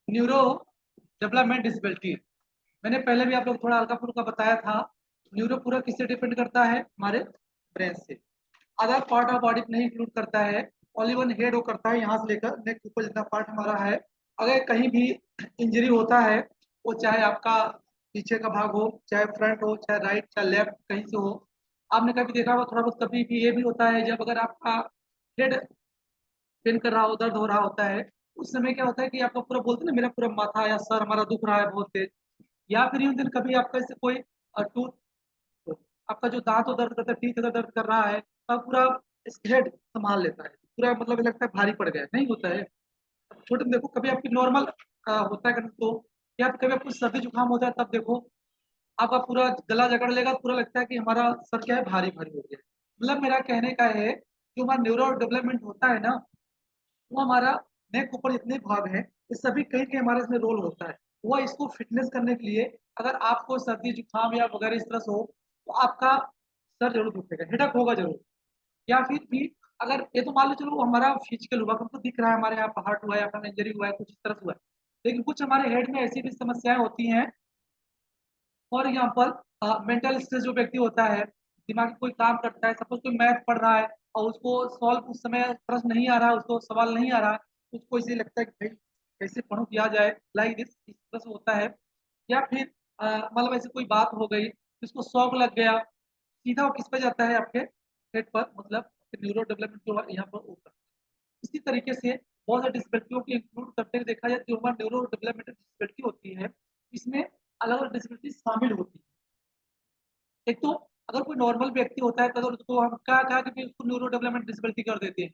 Neuro development disability. मैंने पहले भी आप लोग थोड़ा हल्का फुल्का बताया था। न्यूरो पूरा किससे डिपेंड करता है? हमारे ब्रेन से। अदर पार्ट ऑफ बॉडी नहीं इंक्लूड करता है। ओनली वन हेड वो करता है, यहाँ से लेकर नेक ऊपर जितना पार्ट हमारा है। अगर कहीं भी इंजरी होता है, वो चाहे आपका पीछे का भाग हो, चाहे फ्रंट हो, चाहे राइट, चाहे लेफ्ट, कहीं से हो। आपने कभी देखा होगा थोड़ा बहुत, कभी भी ये भी होता है जब अगर आपका हेड पेन कर रहा हो, दर्द हो रहा होता है, उस समय क्या होता है कि आपका पूरा बोलते हैं ना, मेरा पूरा माथा या सर हमारा दुख रहा है बहुत तेज। या फिर यूं दिन कभी आपका इससे कोई टूथ, आपका जो दांत दर्द करता है, टीथ अगर दर्द कर रहा है, तो आप पूरा हेड संभाल लेता है पूरा, मतलब लगता है भारी पड़ गया है। नहीं होता है। छोटे में देखो, कभी आपकी नॉर्मल होता है तो, या फिर कभी आपको सर्दी जुकाम होता है तब देखो, आपका पूरा गला जकड़ लेगा, पूरा लगता है कि हमारा सर क्या है, भारी भारी हो गया है। मतलब मेरा कहने का है, जो हमारा न्यूरो डेवलपमेंट होता है ना, वो हमारा नेक ऊपर जितने भाग हैं, ये सभी कहीं कहीं हमारा इसमें रोल होता है। वो इसको फिटनेस करने के लिए, अगर आपको सर्दी जुकाम या वगैरह इस तरह से हो, तो आपका सर जरूर दुखेगा, हेडक होगा जरूर। या फिर भी अगर ये तो मान लो चलो हमारा फिजिकल हुआ, हमको दिख रहा है हमारे यहाँ हार्ट हुआ है या फिर इंजरी हुआ है, कुछ इस तरह से हुआ है। लेकिन कुछ हमारे हेड में ऐसी भी समस्याएं होती हैं। और यहाँ पर मेंटल स्ट्रेस जो व्यक्ति होता है, दिमाग कोई काम करता है, सपोज कोई मैथ पढ़ रहा है और उसको सॉल्व उस समय प्रश्न नहीं आ रहा है, उसको सवाल नहीं आ रहा है, उसको इसे लगता है कि भाई कैसे पढ़ूं किया जाए, लाइक दिस, इस तरह से होता है। या फिर मतलब ऐसी कोई बात हो गई जिसको शौक लग गया, सीधा वो किस पे जाता है, आपके हेड पर, मतलब न्यूरो डेवलपमेंट जो है यहाँ पर होता है। इसी तरीके से बहुत सारी डिसबिलिटियों को इंक्लूड करते हुए देखा जाए, जो हमारा न्यूरो डेवलपमेंट डिसबिलिटी होती है, इसमें अलग अलग डिसबिलिटी शामिल होती है। एक तो अगर कोई नॉर्मल व्यक्ति होता है तो अगर उसको हम क्या कहा कि उसको न्यूरो डेवलपमेंट डिसेबिलिटी कर देते हैं,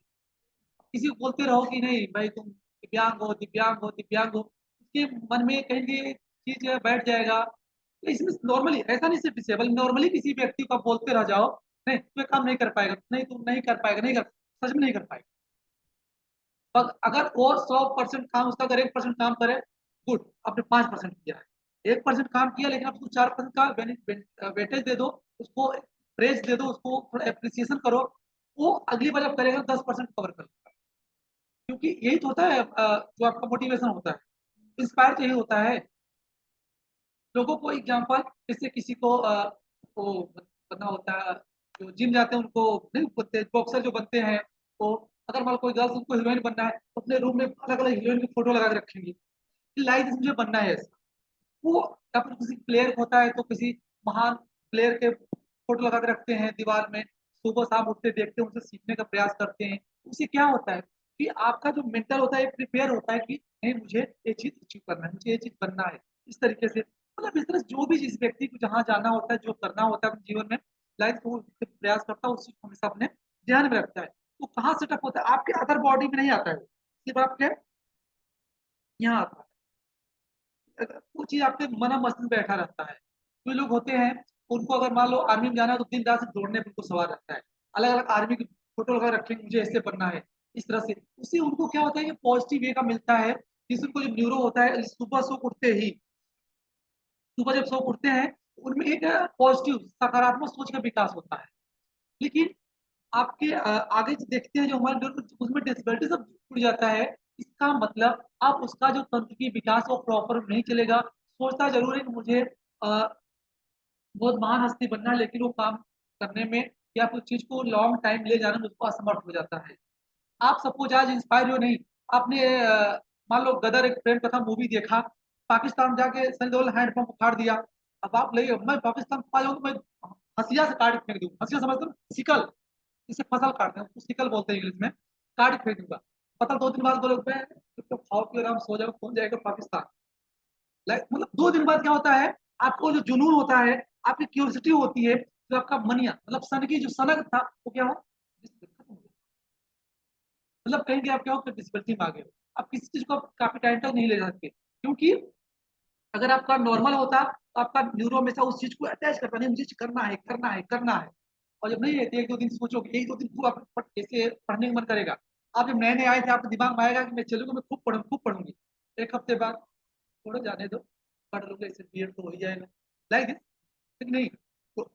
किसी को बोलते रहो कि नहीं भाई तुम दिव्यांग हो, दिव्यांग हो, दिव्यांग हो, उसके मन में कहीं ये चीज बैठ जाएगा। तो इसमें नॉर्मली ऐसा नहीं, सिर्फ डिसेबल, नॉर्मली किसी व्यक्ति को आप बोलते रह जाओ, नहीं तू ये काम नहीं कर पाएगा, नहीं तुम नहीं कर पाएगा, नहीं कर, सच में नहीं कर पाएगा। पर अगर और 100% काम उसका, अगर 1% काम करे, गुड, आपने 5% किया है। 1% काम किया, लेकिन आप उसको 4% का वेटेज दे दो, उसको प्रेज दे दो, उसको थोड़ा अप्रिसिएशन करो। वो अगली बार जब करेगा 10% कवर कर लेगा। क्योंकि यही तो होता है जो आपका मोटिवेशन होता है, इंस्पायर तो यही होता है लोगों को। एग्जाम्पल, जैसे किसी को वो बनना होता है, जो जिम जाते हैं उनको नहीं बनते, बॉक्सर जो बनते हैं, तो अगर मान लो कोई गर्ल्स उनको हीरोइन बनना है, तो अपने रूम में अलग अलग हीरोइन की फोटो लगा के रखेंगे, लाइक मुझे बनना है ऐसा। वो, या फिर किसी प्लेयर होता है तो किसी महान प्लेयर के फोटो लगा के रखते हैं दीवार में, सुबह शाम उठते देखते हैं, उनसे सीखने का प्रयास करते हैं। उससे क्या होता है कि आपका जो मेंटल होता है प्रिपेयर होता है कि नहीं मुझे ये चीज अचीव करना है, मुझे ये चीज बनना है। इस तरीके से, मतलब इस तरह से जो भी जिस व्यक्ति को जहाँ जाना होता है, जो करना होता है अपने जीवन में, लाइफ को प्रयास करता है, उस चीज को हमेशा अपने ध्यान में रखता है। तो कहाँ सेटअप होता है? आपके अदर बॉडी में नहीं आता है, सिर्फ आपके यहाँ आता है। वो चीज आपके मना मस्तिष्क में बैठा रहता है। कोई लोग होते हैं, उनको अगर मान लो आर्मी में जाना है तो दिन रात से दौड़ने पर उनको सवार रहता है, अलग अलग आर्मी की फोटो लगा रखेंगे, मुझे ऐसे बनना है। इस तरह से उससे उनको क्या होता है कि पॉजिटिव वे का मिलता है। जिससे उनको जो न्यूरो होता है, सुबह सो उठते ही, सुबह जब सो उठते हैं, उनमें एक पॉजिटिव सकारात्मक सोच का विकास होता है। लेकिन आपके आगे जो देखते हैं, जो हमारे जो उसमें डिसबिलिटी सब जुड़ जाता है। इसका मतलब अब उसका जो तंत्र की विकास वो प्रॉपर नहीं चलेगा। सोचता जरूर है कि मुझे बहुत महान हस्ती बनना है, लेकिन वो काम करने में या कुछ चीज को लॉन्ग टाइम ले जाने में उसको असमर्थ हो जाता है। आप सपोज आज इंस्पायर हो नहीं, आपने मान लो गदर एक प्रेम कथा मूवी देखा, पाकिस्तान जाके सनी देओल हैंडपंप उखाड़ दिया। अब आप लगे मैं पाकिस्तान आ जाऊँ तो मैं हंसिया से काट के फेंक दूँ, हंसिया समझते हो, सिकल, इसे फसल काटते हैं, उसको सिकल बोलते हैं इंग्लिश में, काट के फेंक दूंगा। पता 2 दिन बाद बोलोगे मैं तो खाओ पियो आराम सो जाओ, कौन जाएगा पाकिस्तान। मतलब 2 दिन बाद क्या होता है, आपको जो जुनून होता है, आपकी क्यूरियोसिटी होती है, जो आपका मनिया मतलब सन की जो सनक था, वो क्या हो, मतलब कहीं भी आप क्या हो, डिस्पैचिंग में आ गए हो। आप किसी चीज को काफी टाइम तक नहीं ले जा सकते, क्योंकि अगर आपका नॉर्मल होता तो आपका न्यूरो हमेशा उस चीज को अटैच करता, नहीं मुझे करना है, करना है, करना है। और जब नहीं रहते, 1-2 दिन सोचोगे, 1-2 दिन खूब आप ऐसे पढ़ने का मन करेगा। आप जब नए नए आए थे, आपके दिमाग में आएगा कि मैं चलूंगा, मैं खूब पढ़ूंगी, खूब पढ़ूंगी। 1 हफ्ते बाद थोड़ा जाने दो, पढ़ लूंगा, इससे बीएड तो हो ही जाएगा, लाइक दिस नहीं तो।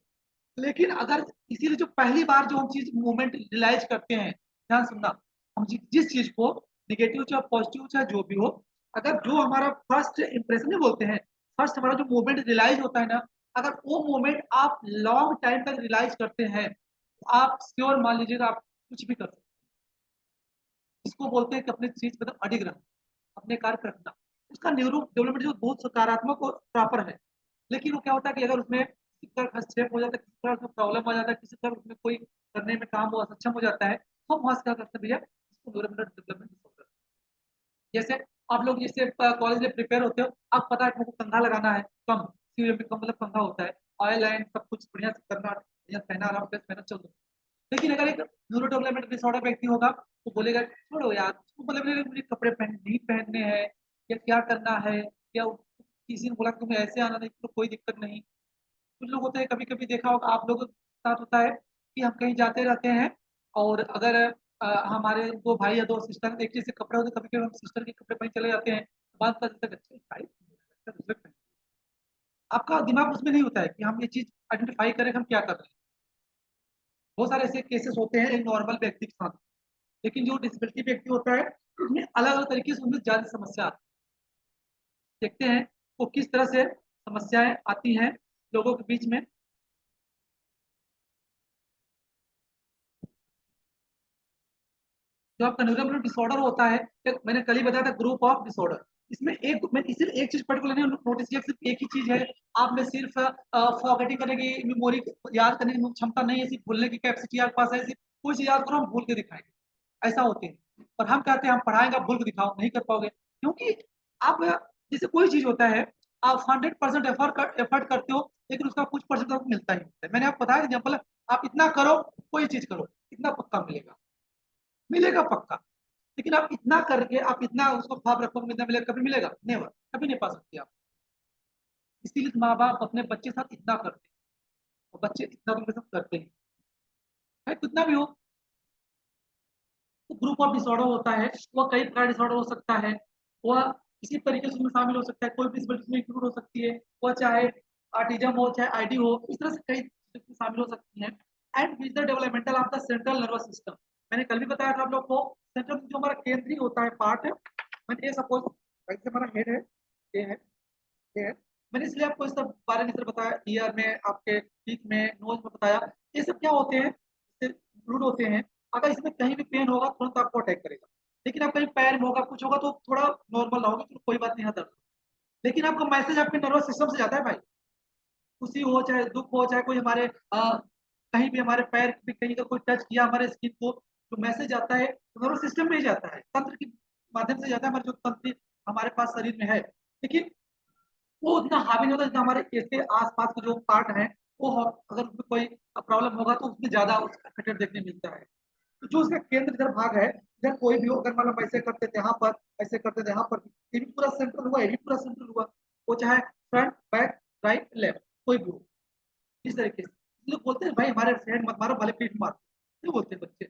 लेकिन अगर इसीलिए जो पहली बार जो हम चीज मूवमेंट रियलाइज करते हैं, ध्यान सुनना, हम जिस चीज को, निगेटिव चाहे पॉजिटिव चाहे जो भी हो, अगर जो हमारा फर्स्ट इंप्रेशन नहीं बोलते हैं, फर्स्ट हमारा जो मोमेंट रियलाइज होता है ना, अगर वो मोमेंट आप लॉन्ग टाइम तक रियलाइज करते हैं तो आप श्योर मान लीजिएगा आप कुछ भी कर सकते हैं। इसको बोलते हैं कि अपने चीज मतलब अडिग रहना, अपने कार्य पे रखना। उसका न्यूरो डेवलपमेंट जो बहुत सकारात्मक और प्रॉपर है। लेकिन वो क्या होता है कि अगर उसमें किसी तरह हस्तक्षेप हो जाता है, किसी तरह उसमें प्रॉब्लम आ जाता है, किसी तरह उसमें कोई करने में काम वो असक्षम हो जाता है, तो हम वहां से क्या करते हैं भैया, इसको न्यूरोडेवलपमेंट डिसऑर्डर। जैसे आप लोग जैसे कॉलेज में प्रिपेयर होते हो, आप पता है कि मुझको कंघा लगाना है, कम सीरियस में कम मतलब कंघा होता है, ऑयल एंड सब कुछ बढ़िया से करना, बढ़िया पहना आराम से पहना चल दो। लेकिन अगर एक न्यूरो डेवलपमेंट डिसऑर्डर व्यक्ति होगा तो बोलेगा छोड़ो यार, उसको मतलब मुझे कपड़े पहन नहीं पहनने हैं, या क्या करना है, या किसी ने बोला कि तुम्हें ऐसे आना नहीं तो कोई दिक्कत नहीं। कुछ लोग होते हैं, कभी कभी देखा होगा आप लोगों के साथ होता है कि हम कहीं जाते रहते हैं, और अगर हमारे दो भाई या दो सिस्टर एक जैसे कपड़े होते, कभी कभी हम सिस्टर के कपड़े पहन चले जाते हैं, बाद पता चलता है अच्छा भाई दूसरे पहन। आपका दिमाग उसमें नहीं होता है कि हम ये चीज आइडेंटिफाई करें कि हम क्या कर रहे हैं। बहुत सारे ऐसे केसेस होते हैं एक नॉर्मल व्यक्ति के साथ, लेकिन जो डिसेबिलिटी व्यक्ति होता है उसमें अलग अलग तरीके से उनमें ज्यादा समस्या आती है। देखते हैं वो किस तरह से समस्याएं आती हैं लोगों के बीच में। जो आपका न्यूरोलॉजिकल डिसऑर्डर होता है, मैंने कल ही बताया था ग्रुप ऑफ डिसऑर्डर। इसमें एक मैंने सिर्फ एक चीज पर्टिकुलर नहीं नोटिस किया, सिर्फ एक ही चीज है। आप में सिर्फ फॉरगेटिंग करने की मेमोरी, याद करने की क्षमता नहीं है, सिर्फ भूलने की कैपेसिटी आपके पास है, सिर्फ कोई चीज याद करो हम भूल के दिखाएंगे, ऐसा होते हैं। और हम कहते हैं हम पढ़ाएंगे, आप भूल के दिखाओ, नहीं कर पाओगे, क्योंकि आप जैसे कोई चीज होता है, आप 100% एफर्ट करते हो, लेकिन उसका कुछ परसेंट आपको मिलता ही मिलता है। मैंने आपको बताया एग्जाम्पल, आप इतना करो, कोई चीज करो, इतना पक्का मिलेगा, मिलेगा पक्का। लेकिन आप इतना करके आप इतना उसको ख्वाब रखो मिलना मिलेगा, कभी मिलेगा नेवर, कभी नहीं पा सकते आप। इसीलिए माँ बाप अपने बच्चे साथ इतना करते हैं, और बच्चे इतना उनके साथ करते हैं, चाहे कितना भी हो। तो ग्रुप ऑफ डिसऑर्डर होता है, वह कई प्रकार डिसऑर्डर हो सकता है, वह किसी तरीके से उसमें शामिल हो सकता है, कोई भी इसमें इंक्लूड हो सकती है, वह चाहे ऑटिज्म हो चाहे आईडी हो, इस तरह से कई चीजें शामिल हो सकती हैं। And with the developmental of the central nervous system, मैंने कल भी बताया था आप लोग को, सेंट्रल जो हमारा केंद्रीय होता है पार्ट है। मैंने ये सपोज ऐसे हमारा हेड है, ये है, ये है। मैंने इसलिए आपको इस सब बारे में बताया, ईयर में आपके टीथ में नोज में बताया, ये सब क्या होते हैं, इंक्लूड होते हैं। अगर इसमें कहीं भी पेन होगा तुरंत आपको अटैक करेगा, लेकिन आप कहीं पैर में होगा कुछ होगा तो थोड़ा नॉर्मल रहोगे, तो कोई बात नहीं है दर्द। लेकिन आपका मैसेज आपके नर्वस सिस्टम से जाता है भाई, खुशी हो चाहे दुख हो, चाहे कोई हमारे कहीं भी हमारे पैर भी कहीं का कोई टच किया हमारे स्किन को, जो मैसेज आता है नर्वस सिस्टम में ही जाता है, तंत्र के माध्यम से जाता है, हमारे जो तंत्र हमारे पास शरीर में है। लेकिन वो उतना हावी नहीं होता जितना हमारे इसके आसपास के जो पार्ट हैं, वो अगर उसमें कोई प्रॉब्लम होगा तो उसमें ज्यादा उसका इफेक्ट देखने मिलता है। तो जो उसका केंद्र इधर भाग है, इधर कोई भी हो, अगर मान लो ऐसे करते थे यहाँ पर, ऐसे करते थे यहाँ पर, ये भी पूरा सेंट्रल हुआ, ये भी पूरा सेंट्रल हुआ, वो चाहे फ्रंट बैक राइट लेफ्ट कोई भी हो, इस तरीके से। लोग बोलते हैं भाई हमारे फ्रेंड मत मारो, भले पीठ मारो, क्यों बोलते हैं बच्चे।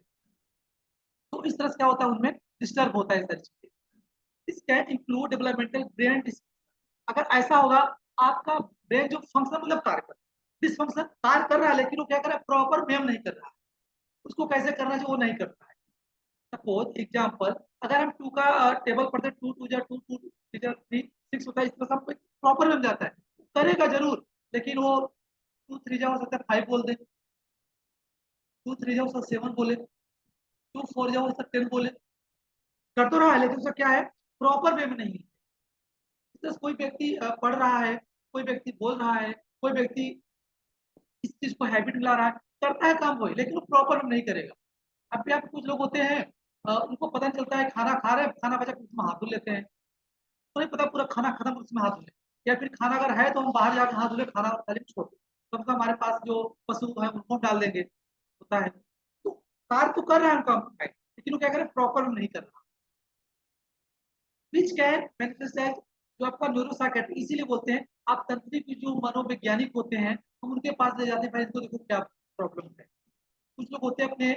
तो इस तरह से क्या होता है उनमें डिस्टर्ब होता है सारी चीजें। This can include developmental brain. अगर ऐसा होगा आपका ब्रेन जो फंक्शन मतलब कार्य कर, डिसफंक्शन कार्य कर रहा है लेकिन वो क्या कर रहा है, प्रॉपर वेव नहीं कर रहा है, उसको कैसे करना चाहिए वो नहीं करता है। सपोज एग्जाम्पल, अगर हम टू का टेबल पढ़ते, टू टू जा टू, टू जा थ्री, सिक्स होता है, इस तरह से प्रॉपर वेव जाता है, करेगा जरूर, लेकिन वो टू थ्री जा हो सकता है फाइव बोल दे, टू थ्री जा हो सकता है सेवन बोले, टू फोर जा हो सकता है टेन बोले, कर तो रहा है लेकिन उसका क्या है, प्रॉपर वे में नहीं है। जैसे कोई व्यक्ति पढ़ रहा है, कोई व्यक्ति बोल रहा है, कोई व्यक्ति इस चीज को हैबिट ला रहा है, करता है काम वही, लेकिन वो प्रॉपर नहीं करेगा। अब भी आप कुछ लोग होते हैं, उनको पता नहीं चलता है, खाना खा रहे हैं, खाना बचा उसमें हाथ धुल लेते हैं, तो नहीं पता पूरा खाना खत्म उसमें हाथ धुले। या फिर खाना अगर है तो हम बाहर जाकर हाथ धुले, खाना थाली में छोड़ दें, कम से कम हमारे पास जो पशु है उनको हम डाल देंगे, होता है। तो कार तो कर रहा है हम काम, लेकिन वो क्या करें, प्रॉपर नहीं कर रहा। विच कैन मैनिफेस्ट एज, जो आपका न्यूरोसाइकेट्रिक इसीलिए बोलते हैं, आप तंत्रिक जो मनोवैज्ञानिक होते हैं, हम उनके पास ले जाते हैं, भाई इनको देखो क्या प्रॉब्लम है। कुछ लोग होते हैं अपने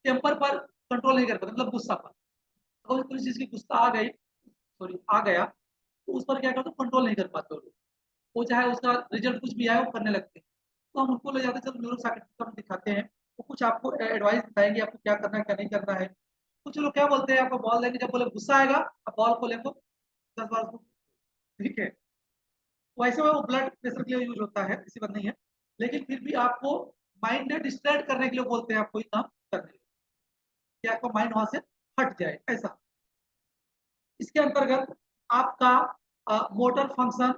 टेम्पर पर कंट्रोल नहीं कर पाते, मतलब गुस्सा पर, अगर किसी चीज की गुस्सा आ गई, सॉरी आ गया, तो उस पर क्या करते हैं, कंट्रोल नहीं कर पाते वो लोग, वो चाहे उसका रिजल्ट कुछ भी आए वो करने लगते हैं। तो हम उनको ले जाते हैं, जब न्यूरोसाइकेट्रिक हम दिखाते हैं, वो कुछ आपको एडवाइस बताएंगे आपको क्या करना है क्या नहीं करना है। कुछ लोग क्या बोलते हैं, आपको बॉल देंगे, जब बोले गुस्सा आएगा अब बॉल को लेको 10 बार उसको, ठीक है। वैसे वो ब्लड प्रेशर के लिए यूज होता है, इसी बात नहीं है, लेकिन फिर भी आपको माइंड डिस्ट्रैक्ट करने के लिए बोलते हैं, आप कोई काम करने के लिए, कि आपका माइंड वहां से हट जाए ऐसा। इसके अंतर्गत आपका मोटर फंक्शन,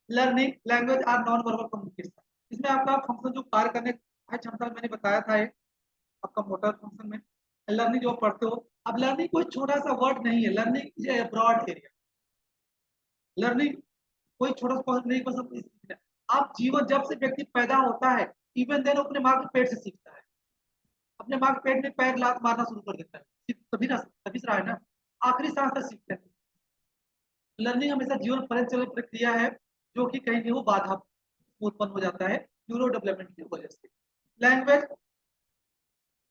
लर्निंग, लैंग्वेज और नॉन वर्बल कम्युनिकेशन, इसमें आपका फंक्शन जो कार्य करने है क्षमता मैंने बताया था, ये आपका मोटर फंक्शन में। लर्निंग जो पढ़ते हो, अब लर्निंग कोई छोटा सा वर्ड नहीं है, learning is a broad area. Learning कोई छोटा सा concept नहीं, बस अपनी सीखना। आप जीवन जब से व्यक्ति पैदा होता है, इवन देन अपने माँ के पेट से सीखता है, अपने माँ के पेट में पैर लात मारना शुरू कर देता है, तभी ना, तभी से रहा है ना, आखिरी सांस तक सीखता है। लर्निंग हमेशा जीवन पर्यंत चल प्रक्रिया है, जो कि कहीं भी वो बाधा उत्पन्न हो जाता है न्यूरो डेवलपमेंट की वजह से। लैंग्वेज,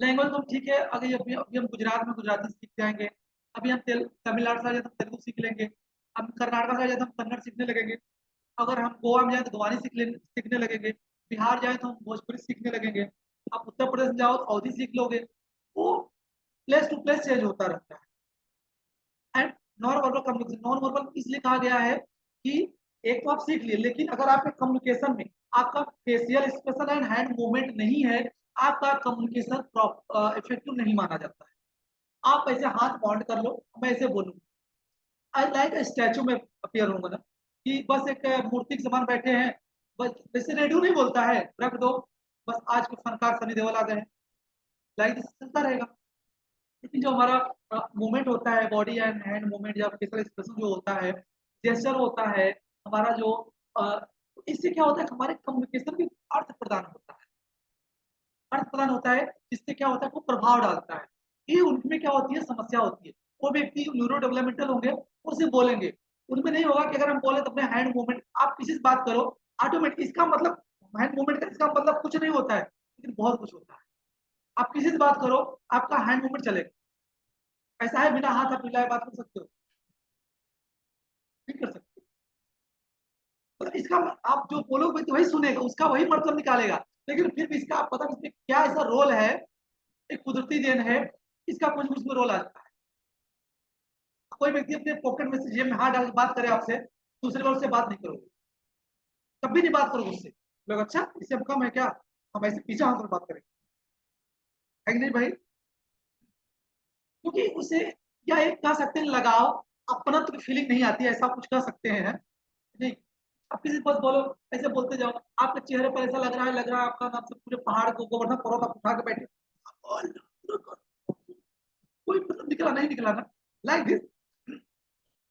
लैंग्वेज तो ठीक है, अगर अभी हम गुजरात में गुजराती सीख जाएंगे, अभी हम तमिलनाडु से आ जाए तो तेलुगु सीख लेंगे, हम कर्नाटक से आ जाए तो हम कन्नड़ सीखने लगेंगे, अगर हम गोवा में जाए तो गोवानी सीखने लगेंगे, बिहार जाए तो हम भोजपुरी सीखने लगेंगे, आप उत्तर प्रदेश में जाओ तो अवधी सीख लोगे। वो प्लेस टू प्लेस चेंज होता रहता है। And non verbal communication, non verbal इसलिए कहा गया है कि एक तो आप सीख लिए, लेकिन अगर आपके कम्युनिकेशन में आपका facial expression and hand movement नहीं है, आपका कम्युनिकेशन इफेक्टिव नहीं माना जाता है। आप ऐसे हाथ पॉइंट कर लो, मैं ऐसे बोलूँ, आई लाइक स्टैचू में अपियर होंगे ना, कि बस एक मूर्ति के समान बैठे हैं, बस जैसे रेडियो नहीं बोलता है रख दो, बस आज के फनकार सनी देओल आ गए हैं, लाइक चलता रहेगा। लेकिन जो हमारा मूवमेंट होता है, बॉडी एंड हैंड मूवमेंट या फेशियल एक्सप्रेशन जो होता है, जेस्चर होता है, हमारा जो इससे क्या होता है, हमारे कम्युनिकेशन में अर्थ प्रदान होता है, अर्थ प्रदान होता है, जिससे क्या होता है, वो प्रभाव डालता है। ये उनमें क्या होती है, समस्या होती है। वो व्यक्ति न्यूरो डेवलपमेंटल होंगे, वो सिर्फ बोलेंगे, उनमें नहीं होगा कि अगर हम बोले तो अपने हैंड मूवमेंट, आप किसी से बात करो ऑटोमेटिक, इसका मतलब हैंड मूवमेंट का इसका मतलब कुछ नहीं होता है, लेकिन बहुत कुछ होता है। आप किसी से बात करो, आपका हैंड मूवमेंट चलेगा, ऐसा है बिना हाथ आप मिलाए बात कर सकते हो, नहीं कर सकते। मतलब इसका आप जो बोलोगे तो वही सुनेगा, उसका वही मतलब निकालेगा, लेकिन फिर भी इसका आप पता नहीं इसमें क्या ऐसा रोल है, एक कुदरती देन है, इसका कुछ उसमें रोल आता है। कोई व्यक्ति अपने पॉकेट में से जेब में हाथ डाल के बात करे आपसे, दूसरे बार उससे बात नहीं करोगे, कभी नहीं बात करोगे उससे, लोग अच्छा इससे हम कम है क्या, हम ऐसे पीछे हाथ बात करेंगे, है कि नहीं भाई? क्योंकि उसे क्या एक कह सकते हैं लगाव, अपनत्व की फीलिंग नहीं आती, ऐसा कुछ कह सकते हैं नहीं। आप किसी पास बोलो, ऐसे बोलते जाओ, आपके चेहरे पर ऐसा लग रहा है आपका नाम से पूरे पहाड़ को गोवर्धन पर्वत आप उठा के बैठे, कोई मतलब निकला नहीं निकला ना, लाइक दिस।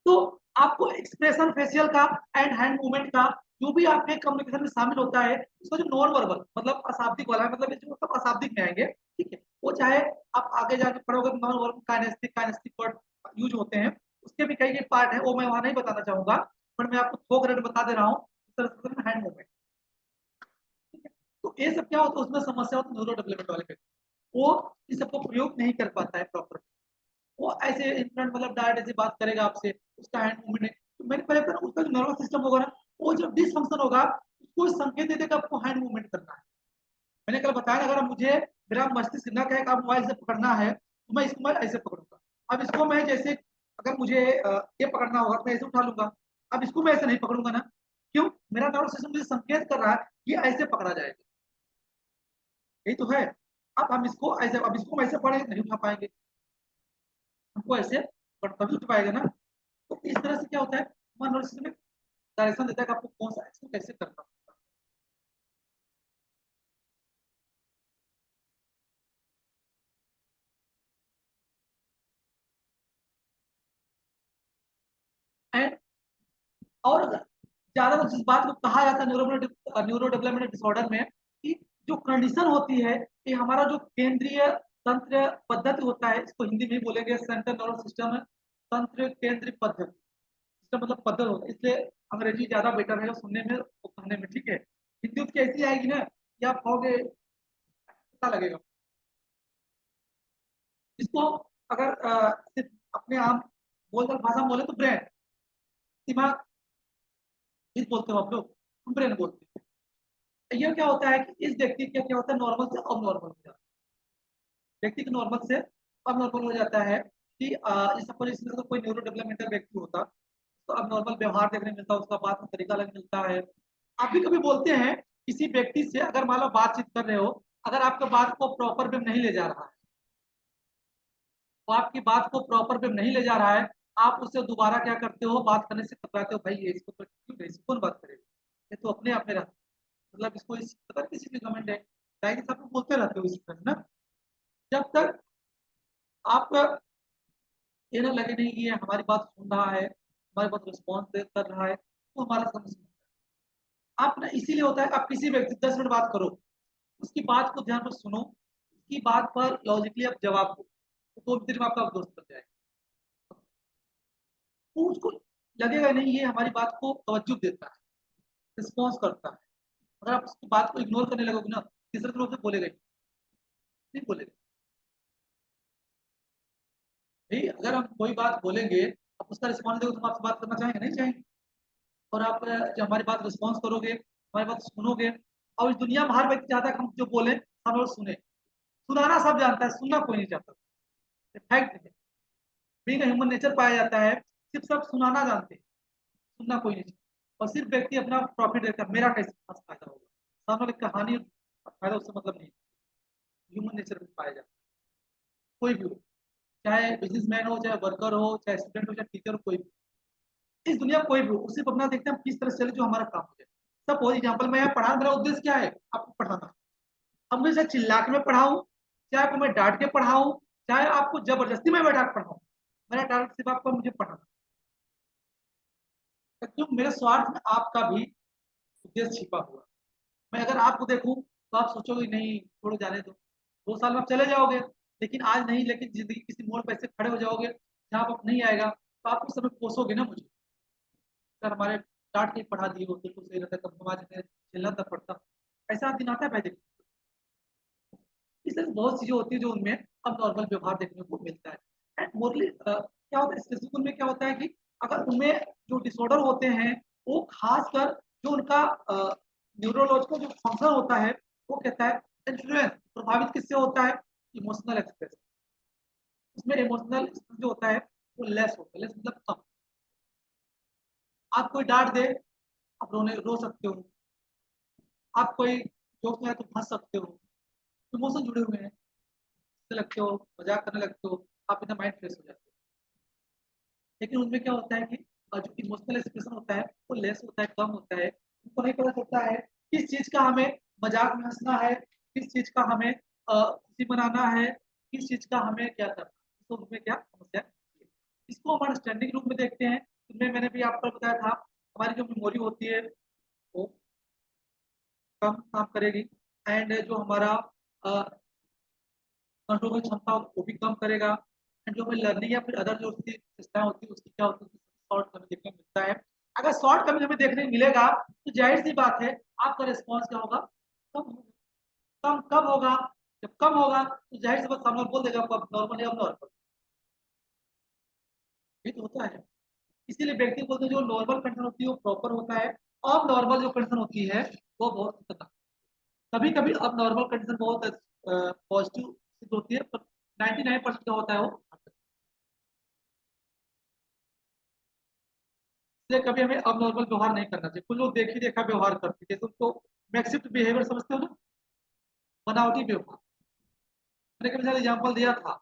तो आपको एक्सप्रेशन फेशियल का एंड हैंड मूवमेंट का जो भी आपके कम्युनिकेशन में शामिल होता है, उसका जो नॉन वर्बल मतलब अशाब्दिक वाला है, मतलब ये जो सब अशाब्दिक में आएंगे, ठीक है, वो चाहे आप आगे जाके पढ़ोगे तो non verbal kinaesthetic word use होते हैं, उसके भी कई कई पार्ट है, वो मैं वहां नहीं बताना चाहूंगा, पर मैं आपको थोक रेट बता दे रहा हूँ, इस तरह से हैंड मूवमेंट, तो ये सब क्या होता है, उसमें समस्या होती है न्यूरो डेवलपमेंट वाले पे, वो इस सबको प्रयोग नहीं कर पाता है प्रॉपर, वो ऐसे इंफ्रंट मतलब डायरेक्ट ऐसे बात करेगा आपसे, उसका हैंड मूवमेंट है, तो मैंने पहले कहा उसका जो नर्वस सिस्टम होगा ना, वो जब डिसफंक्शन होगा, उसको संकेत दे देगा आपको हैंड मूवमेंट करना है। मैंने कल बताया ना, अगर मुझे मेरा मस्तिष्क न कहे कि आप मोबाइल से पकड़ना है, तो मैं इसको मैं ऐसे पकड़ूंगा, अब इसको मैं जैसे, अगर मुझे ये पकड़ना होगा तो मैं ऐसे उठा लूंगा, अब इसको मैं ऐसे नहीं पकड़ूंगा ना, क्यों, मेरा नर्वस सिस्टम मुझे संकेत कर रहा है ये ऐसे पकड़ा जाएगा, यही तो है। अब हम इसको ऐसे, अब इसको हम ऐसे पढ़े नहीं उठा पाएंगे, हमको ऐसे तभी उठ पाएगा ना। तो इस तरह से क्या होता है, हमारा नर्वस सिस्टम में डायरेक्शन देता है कि आपको कौन सा एक्शन कैसे करना है। और ज्यादातर जिस बात को कहा जाता है न्यूरो डेवलपमेंट डिसऑर्डर में, कि जो कंडीशन होती है, कि हमारा जो केंद्रीय तंत्र पद्धति होता है, इसको हिंदी में ही बोलेंगे सेंट्रल नर्वस सिस्टम, तंत्र केंद्रीय पद्धति, सिस्टम मतलब पद्धति होता है, इसलिए अंग्रेजी ज्यादा बेटर है सुनने में और कहने में, ठीक है। हिंदी उसकी ऐसी आएगी ना कि आप कहोगे पता लगेगा इसको, अगर सिर्फ अपने आप बोलकर भाषा में बोले तो ब्रेन, दिमाग, इस बोलते हो आप लोग, हम ब्रेन बोलते हैं। ये क्या होता है कि इस व्यक्ति का क्या होता है, नॉर्मल से अब नॉर्मल हो जाता है, व्यक्ति का नॉर्मल से अब नॉर्मल हो जाता है कि सपोज इसमें कोई न्यूरो डेवलपमेंटल व्यक्ति होता तो अब नॉर्मल व्यवहार देखने मिलता है, उसका बात का तरीका अलग मिलता है। आप भी कभी बोलते हैं किसी व्यक्ति से, अगर मान लो बातचीत कर रहे हो, अगर आपका बात को प्रॉपर वे में नहीं ले जा रहा है, तो आपकी बात को प्रॉपर वे में नहीं ले जा रहा है, आप उससे दोबारा क्या करते हो, बात करने से कतराते हो, भाई ये इसको तो क्यों है, इसको कौन बात करेगा, ये तो अपने आप में रहता है। मतलब इसको इस पता नहीं किसी की कमेंट है, डायरेक्ट आप बोलते रहते हो इस तरह ना, जब तक आप ये ना लगे नहीं ये हमारी बात सुन रहा है, हमारी बात रिस्पॉन्स कर रहा है, तो हमारा समझ आप ना, इसीलिए होता है आप किसी व्यक्ति 10 मिनट बात करो, उसकी बात को ध्यान पर सुनो, उसकी बात पर लॉजिकली आप जवाब दो, तो 2 दिन में आपका दोस्त बन जाएगा। तो उसको लगेगा नहीं ये हमारी बात को तवज्जो देता है, रिस्पॉन्स करता है। अगर आप उसकी बात को इग्नोर करने लगोगे ना, तीसरे दिन से बोलेगा ही नहीं बोलेगा। भाई अगर हम कोई बात बोलेंगे, आप उसका रिस्पॉन्स दोगे तो हम आपसे बात करना चाहेंगे, नहीं चाहेंगे। और आप जब हमारी बात रिस्पॉन्स करोगे, हमारी बात सुनोगे, और इस दुनिया में हर व्यक्ति चाहता है कि हम जो बोले हम लोग सुने। सुनाना सब जानता है, सुनना कोई नहीं चाहता, फैक्ट है। बीइंग ह्यूमन नेचर पाया जाता है, सिर्फ सब सुनाना जानते हैं, सुनना कोई नहीं चाहता। और सिर्फ व्यक्ति अपना प्रॉफिट देखता है, मेरा कैसे फायदा होगा, सामने वाले कहानी फायदा उससे मतलब नहीं। ह्यूमन नेचर में पाया जाता है, कोई भी हो, चाहे बिजनेसमैन हो, चाहे वर्कर हो, चाहे स्टूडेंट हो, चाहे टीचर हो, कोई भी इस दुनिया में कोई भी हो, वो सिर्फ अपना देखते हैं हम किस तरह से चले जो हमारा काम हो जाए। सपोज एग्जाम्पल मैं यहाँ पढ़ा, मेरा उद्देश्य क्या है, आपको पढ़ाना। अब मैं चाहे चिल्ला के मैं पढ़ाऊं, चाहे आपको मैं डांट के पढ़ाऊं, चाहे आपको जबरदस्ती मैं बैठा के पढ़ाऊं, मेरा टारगेट सिर्फ आपको मुझे पढ़ाना। क्यों, मेरे स्वार्थ में आपका भी उद्देश्य छिपा हुआ है। मैं अगर आपको देखूं तो आप सोचोगे नहीं छोड़ो जाने दो, 2 साल में आप चले जाओगे, लेकिन आज नहीं, लेकिन जिंदगी किसी मोड़ पर ऐसे खड़े हो जाओगे जहां आप नहीं आएगा, तो आप उस समय कोसोगे ना मुझे, सर हमारे डांट के पढ़ा दिए होते तो सही रहता, कब समाज में झेलना तब पड़ता। ऐसा दिन आता है पहले। इस तरह से बहुत चीजें होती है जो उनमें अब नॉर्मल व्यवहार देखने को मिलता है। एंड मोरली क्या होता है स्पेसिफिक उनमें क्या होता है कि अगर उनमें जो डिसऑर्डर होते हैं, वो खासकर जो उनका न्यूरोलॉजिकल जो फंक्शन होता है, वो कहता है इन्फ्लुएंस प्रभावित किससे होता है, इमोशनल एक्सप्रेशन। उसमें इमोशनल जो होता है वो लेस होता है, लेस मतलब कम। आप कोई डांट दे, आप रोने रो सकते हो, आप कोई जोक में है तो हंस सकते हो, इमोशन जुड़े हुए हैं, हंसने लगते हो, मजाक करने लगते हो, आप इतना माइंड फ्रेश हो जाते हो। लेकिन उनमें क्या होता है कि जो इमोशनल एक्सप्रेशन होता है वो लेस होता है, कम होता है। उनको नहीं पता चलता है किस चीज का हमें मजाक में हंसना है, किस चीज का हमें खुशी मनाना है, किस चीज का हमें क्या करना है। तो उनमें क्या समस्या है, इसको हम अंडरस्टैंडिंग रूप में देखते हैं। उनमें मैंने भी आपको बताया था, हमारी जो मेमोरी होती है वो कम काम करेगी, एंड जो हमारा कंट्रोल की क्षमता वो भी कम करेगा। एंड जो हमें लर्निंग या फिर अदर जो उसकी चेष्टा होती है उसकी क्या होती है, शॉर्ट कमी देखने को मिलता है। अगर शॉर्ट कमी हमें देखने को मिलेगा तो जाहिर सी बात है आपका रिस्पॉन्स क्या होगा, कम होगा। कम कब होगा, जब कम होगा तो जाहिर सी बात सामने बोल देगा आपको नॉर्मल है, अब नॉर्मल। ये तो होता है। इसीलिए व्यक्ति बोलते हैं जो नॉर्मल कंडीशन होती है वो प्रॉपर होता है, अब नॉर्मल जो कंडीशन होती है वो बहुत खतरनाक। कभी कभी अब नॉर्मल कंडीशन बहुत पॉजिटिव सिद्ध होती है, पर 99% क्या होता है वो। इसलिए कभी हमें अब नॉर्मल व्यवहार नहीं करना चाहिए। कुछ लोग देखी देखा व्यवहार करते हैं, जैसे उनको मैक्सिप्ट बिहेवियर समझते हो ना, बनावटी व्यवहार। मैंने कभी एग्जाम्पल दिया था,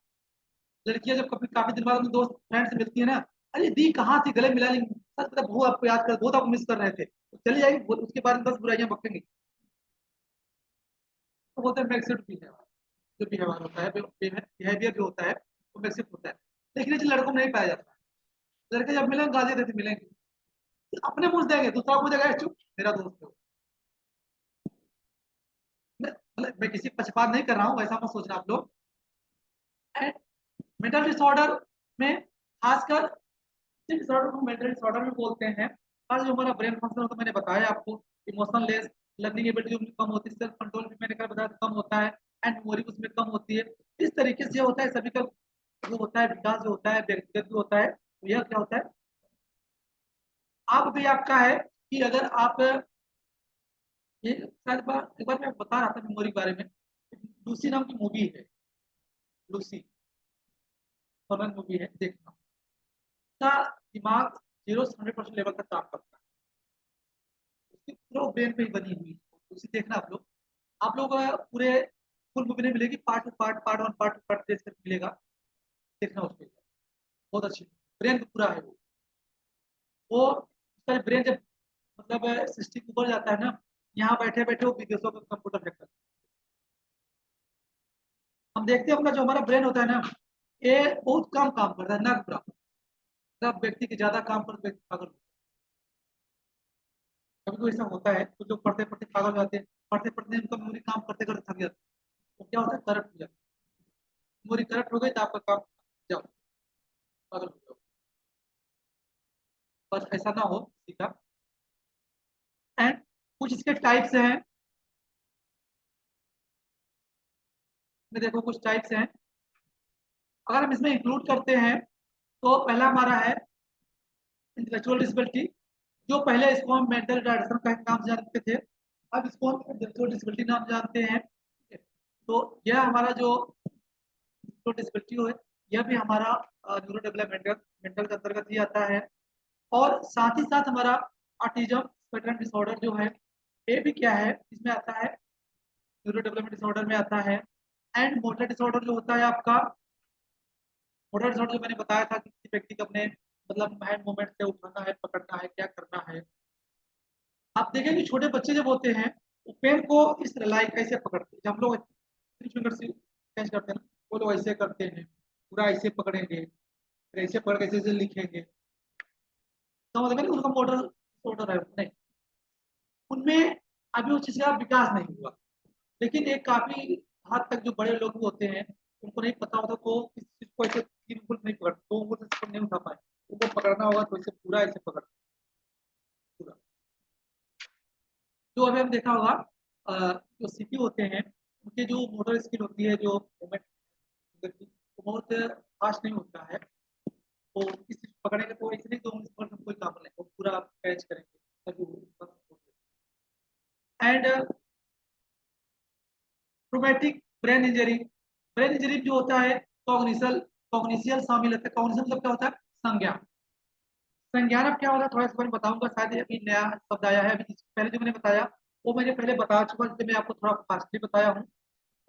लड़कियां जब कभी काफी दिन बाद अपने दोस्त फ्रेंड से मिलती है ना, अरे दी कहाँ थी, गले मिला लेंगे, सच बता बहुत आपको याद कर, बहुत आपको मिस कर रहे थे, तो चली जाएगी उसके बारे में 10 बुराइयां बकेंगे। तो बोलते हैं मैक्सिप्ट बिहेवियर, जो बिहेवियर होता है, बिहेवियर जो होता है वो मैक्सिप्ट होता है। लेकिन ये लड़कों में नहीं पाया जाता है। लड़के जब मिलेंगे गाली देते मिलेंगे, अपने पूछ देंगे, दूसरा पूछेगा चुप मेरा दोस्त है वो। मैं किसी पक्षपात नहीं कर रहा हूँ, वैसा मत सोचना आप लोग। एंड मेंटल डिसऑर्डर में खासकर डिसऑर्डर को मेंटल डिसऑर्डर में बोलते हैं। और जो हमारा ब्रेन फंक्शन होता है मैंने बताया आपको, इमोशनल लेस, लर्निंग एबिलिटी उसमें कम होती है, सेल्फ कंट्रोल भी मैंने कल बताया कम होता है, एंड मेमोरी उसमें कम होती है। इस तरीके से होता है सभी का जो होता है विकास जो होता है व्यक्तिगत जो होता है, तो यह क्या होता है। आप भी आपका है कि अगर आप ये शायद बार एक बार मैं बता रहा था मेमोरी के बारे में, लूसी नाम की मूवी है, लूसी, फॉरेन मूवी है, देखना। उसका दिमाग 0 से 100% लेवल तक काम करता है, उसकी पूरा ब्रेन पे ही बनी हुई है, उसे देखना आप लोग। आप लोग पूरे फुल मूवी नहीं मिलेगी, part two part, part one part two part देख मिलेगा, देखना उसको, बहुत अच्छी, ब्रेन पे पूरा है वो उसका ब्रेन जब मतलब सिस्टम ऊपर जाता है ना, यहाँ बैठे बैठे वो विदेशों में कंप्यूटर हैक करता है। हम देखते हैं अपना जो हमारा ब्रेन होता है ना, ये बहुत कम काम करता है ना पूरा, तब व्यक्ति के ज्यादा काम पर व्यक्ति पागल होता है। कभी कभी ऐसा होता है, कुछ लोग पढ़ते पढ़ते पागल हो जाते हैं, पढ़ते पढ़ते उनका मेमोरी काम करते करते थक जाता है, तो क्या होता है, करप्ट हो जाता है, मेमोरी करप्ट हो गई तो आपका काम, जाओ पागल हो जाओ, बस ऐसा ना हो किसी का। एंड कुछ इसके टाइप्स हैं, में देखो कुछ टाइप्स हैं, अगर हम इसमें इंक्लूड करते हैं तो पहला हमारा है इंटेलेक्चुअल डिसेबिलिटी, जो पहले इसको हम मेंटल रिटार्डेशन का नाम जानते थे, अब इसको हम इंटेलेक्चुअल डिसेबिलिटी नाम जानते हैं। तो यह हमारा जो डिसेबिलिटी है, यह भी हमारा न्यूरो डेवलपमेंटल मेंटल के अंतर्गत ही आता है। और साथ ही साथ हमारा ऑटिज्म स्पेक्ट्रम डिसऑर्डर जो है, ये भी क्या है, इसमें आता है, न्यूरो डेवलपमेंट डिसऑर्डर में आता है। एंड मोटर डिसऑर्डर जो होता है आपका, मोटर डिसऑर्डर जो मैंने बताया था कि किसी व्यक्ति को अपने मतलब हैंड मूवमेंट से उठाना है, पकड़ना है, क्या करना है। आप देखें कि छोटे बच्चे जब होते हैं, वो पेन को इस तरह लाइक ऐसे पकड़ते हैं, जब हम लोग थ्री फिंगर से कैच करते हैं ना, वो लोग ऐसे करते हैं, पूरा ऐसे पकड़ेंगे, फिर ऐसे पकड़ के ऐसे ऐसे लिखेंगे, तो मतलब उनका मोटर डिसऑर्डर है नहीं, उनमें अभी उस चीज का विकास नहीं हुआ। लेकिन एक काफी हद तक जो बड़े लोग होते हैं, उनको नहीं पता होता, तो इस चीज को ऐसे 3 उंगल नहीं पकड़, 2 उंगल से नहीं उठा पाए, उनको पकड़ना होगा तो इसे पूरा ऐसे पकड़, पूरा। जो अभी हम देखा होगा, जो सीपी होते हैं, उनके जो मोटर स्किल होती है, जो मूवमेंट की, वो बहुत फास्ट नहीं होता है, तो इस चीज को पकड़ेंगे तो इसलिए 2 उंगली से पकड़ कोई काम नहीं, वो पूरा कैच करेंगे तभी। And traumatic brain injury, brain injury जो होता है, कॉग्निशल कॉग्निशियल शामिल होता है, कॉग्निशन मतलब क्या होता है, संज्ञान। संज्ञान अब क्या होता है, थोड़ा सा मैं बताऊंगा, शायद ये अभी नया शब्द आया है, अभी पहले जो मैंने बताया वो मैंने पहले बता चुका, जिसे मैं आपको थोड़ा फास्टली बताया हूँ।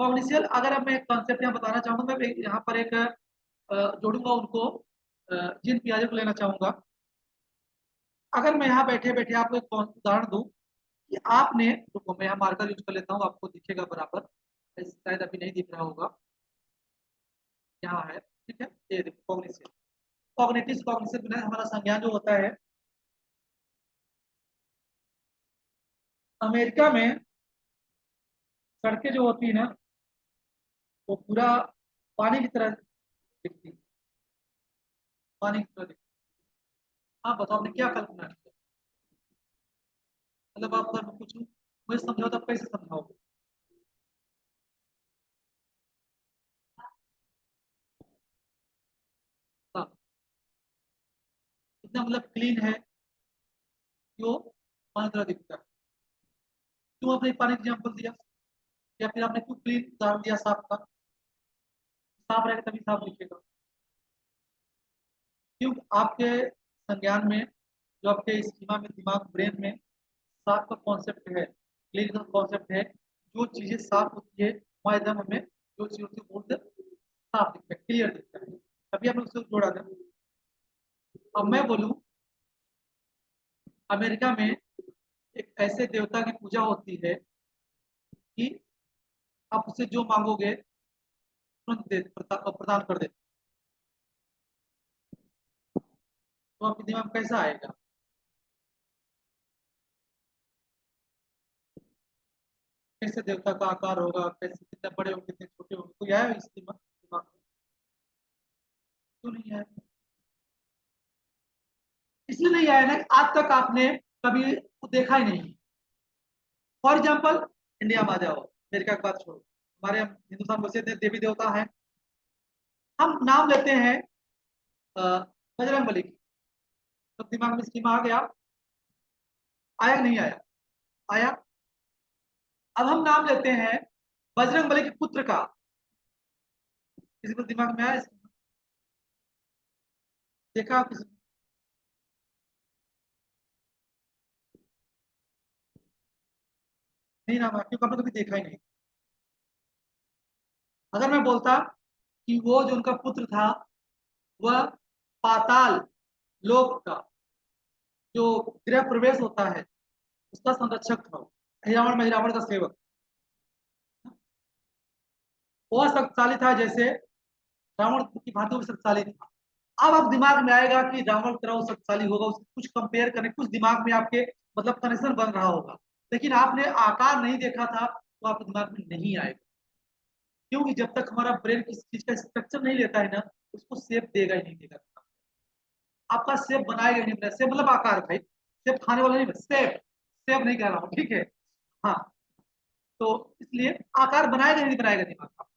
कॉग्निशियल अगर अब मैं कॉन्सेप्ट यहाँ बताना चाहूंगा, मैं यहाँ पर एक जोड़ूंगा उनको, जिन पियाजे को लेना चाहूंगा। अगर मैं यहाँ बैठे बैठे आपको एक उदाहरण दूं कि आपने, रुको मैं यहाँ मार्कर यूज कर लेता हूँ, आपको दिखेगा बराबर, शायद अभी नहीं दिख रहा होगा, यहाँ है, ठीक है, ये देखो कॉग्निशन, कॉग्निटिव कॉग्निशन बिना हमारा संज्ञान जो होता है, अमेरिका में सड़कें जो होती है ना, वो पूरा पानी की तरह दिखती है, पानी की तरह दिखती है। आप बताओ आपने क्या कल्पना की, मतलब आप अगर मैं पूछूं मुझे समझाओ तो आप कैसे समझाओगे। हाँ, इतना मतलब क्लीन है कि वो पानी की तरह दिखता है। क्यों आपने पानी का एग्जाम्पल दिया, या फिर आपने क्यों क्लीन उदाहरण दिया साफ का, साफ रहेगा तभी साफ दिखेगा। क्यों आपके संज्ञान में, जो आपके स्कीमा में, दिमाग ब्रेन में साफ का कॉन्सेप्ट है, क्लीन का कॉन्सेप्ट है, जो चीजें साफ होती है वहाँ एकदम हमें जो चीज होती है बहुत साफ दिखता है, क्लियर दिखता है, तभी हमने उसको जोड़ा था। अब मैं बोलूँ, अमेरिका में एक ऐसे देवता की पूजा होती है कि आप उससे जो मांगोगे तुरंत प्रदान कर देते, तो आपके दिमाग में कैसा आएगा, कैसे देवता का आकार होगा, कैसे, कितने बड़े होंगे, कितने छोटे होंगे, कोई आया इस दिमाग में, क्यों नहीं आया, इसलिए नहीं आया ना कि आज तक आपने कभी देखा ही नहीं। फॉर एग्जाम्पल, इंडिया में आ जाओ, अमेरिका की बात छोड़ो, हमारे हिंदुस्तान में वैसे देवी देवता है, हम नाम लेते हैं अ, बजरंग बली की, तो दिमाग में स्कीमा आ गया, आया कि नहीं आया, आया। अब हम नाम लेते हैं बजरंग बली के पुत्र का, किसी को दिमाग में आया देखा आप किसी नहीं ना, क्योंकि आपने कभी देखा ही नहीं। अगर मैं बोलता कि वो जो उनका पुत्र था वह पाताल लोक का जो गृह प्रवेश होता है उसका संरक्षक था, हिरावण में हिरावण का सेवक, वह शक्तिशाली था जैसे रावण की भांति वो शक्तिशाली था। अब आप दिमाग में आएगा कि रावण की तरह वो शक्तिशाली होगा, उससे कुछ कंपेयर करने, कुछ दिमाग में आपके मतलब कनेक्शन बन रहा होगा, लेकिन आपने आकार नहीं देखा था तो आपके दिमाग में नहीं आएगा। क्योंकि जब तक हमारा ब्रेन किसी चीज का स्ट्रक्चर नहीं लेता है ना, उसको शेप देगा ही नहीं देगा। आपका शेप बनाएगा ही नहीं, बनाएगा शेप मतलब आकार भाई, शेप खाने वाला नहीं, शेप, शेप नहीं कह रहा हूँ, ठीक है। हाँ, तो इसलिए आकार बनाएगा ही नहीं बनाएगा दिमाग का।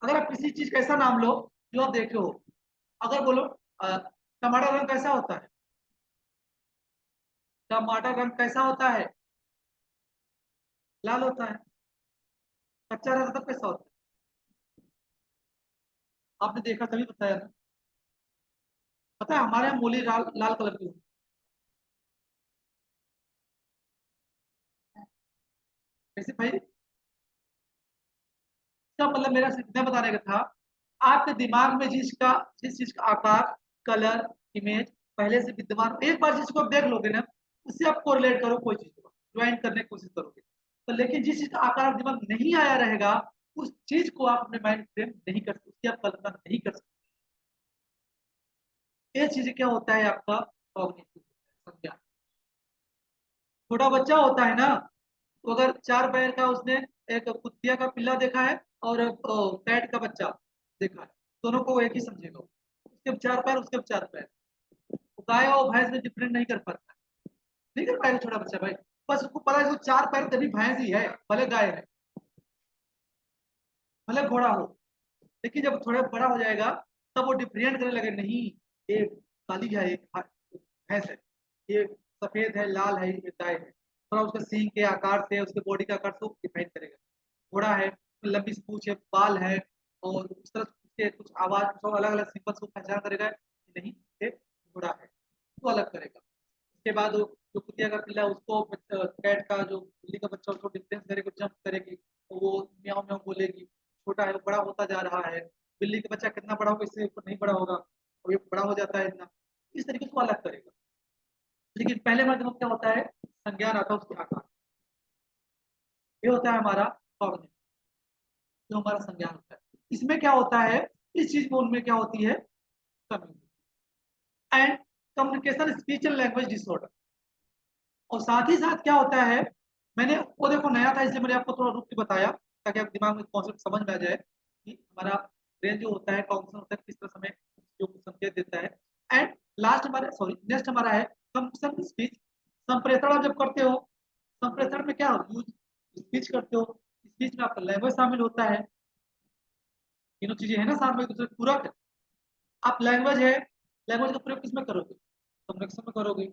अगर आप किसी चीज का ऐसा नाम लो जो आप देखे हो, अगर बोलो टमाटर रंग कैसा होता है, टमाटर रंग कैसा होता है, लाल होता है। कच्चा रहता तब कैसा होता है, आपने देखा तभी बताया ना। पता है हमारे यहाँ मूली लाल लाल कलर की होती है। कैसे भाई, इसका मतलब मेरा सिर्फ इतना बताने का था, आपके दिमाग में जिस चीज का आकार, कलर, इमेज पहले से विद्यमान, एक बार जिसको आप देख लोगे ना, उससे आप कोरिलेट करो, कोई चीज को ज्वाइन करने की कोशिश करोगे तो, लेकिन जिस चीज का आकार दिमाग नहीं आया रहेगा उस चीज को आप अपने माइंड फ्रेम नहीं कर सकते, उसकी आप कल्पना नहीं कर सकते। ये चीज क्या होता है आपका कॉग्निटिव संज्ञान। छोटा बच्चा होता है ना, तो अगर चार पैर का उसने एक कुतिया का पिल्ला देखा है और कैट का बच्चा देखा है, दोनों को वो एक ही समझेगा, उसके भी चार पैर उसके भी चार पैर। वो गाय और भैंस में डिफरेंट नहीं कर पाता, नहीं कर पाएगा छोटा बच्चा भाई। बस उसको पता है कि चार पैर तभी भैंस ही है, भले गाय है, भले घोड़ा हो। लेकिन जब थोड़ा बड़ा हो जाएगा तब वो डिफरेंट करने लगे, नहीं ये काली है, ये भैंस है, ये सफेद है, लाल है, ये गाय है। थोड़ा उसके सींग के आकार से, उसके बॉडी का आकार से डिफाइन करेगा। घोड़ा है, लंबी पूंछ है, बाल है, और उस तरह उसके कुछ आवाज, कुछ अलग अलग सिंबल्स को पहचान करेगा कि नहीं ये घोड़ा है, वो अलग करेगा। उसके बाद जो कुतिया का पिल्ला है उसको, कैट का जो बिल्ली का बच्चा उसको डिफरेंस करेगी, जंप करेगी तो वो म्याऊं म्याऊं बोलेगी। छोटा है वो बड़ा होता जा रहा है, बिल्ली का बच्चा कितना बड़ा होगा इससे ऊपर नहीं बड़ा होगा, और ये बड़ा हो जाता है इतना, इस तरीके से वो अलग करेगा। लेकिन पहले मर्द में क्या होता है, संज्ञान आता है उसके आकार, ये होता है हमारा कॉग्निटिव, जो हमारा संज्ञान होता है। इसमें क्या होता है, इस चीज में उनमें क्या होती है, communication and communication speech and language disorder. और साथ ही साथ क्या होता है, मैंने वो देखो नया था इसलिए मैंने आपको थोड़ा रुक के बताया ताकि आप दिमाग में कॉन्सेप्ट समझ में आ जाए कि हमारा ब्रेन जो होता है, कॉग्निशन होता है, किस तरह से हमें जो कुछ संकेत देता है। एंड लास्ट हमारे, सॉरी नेक्स्ट हमारा है कम्युनिकेशन स्पीच। संप्रेषण आप जब करते हो, संप्रेषण में क्या यूज स्पीच करते हो, स्पीच में आपका लैंग्वेज शामिल होता है, तीनों चीजें है ना साथ में एक दूसरे पूरक है। आप लैंग्वेज है, लैंग्वेज का प्रयोग किसमें करोगे, कम्युनिकेशन में करोगे।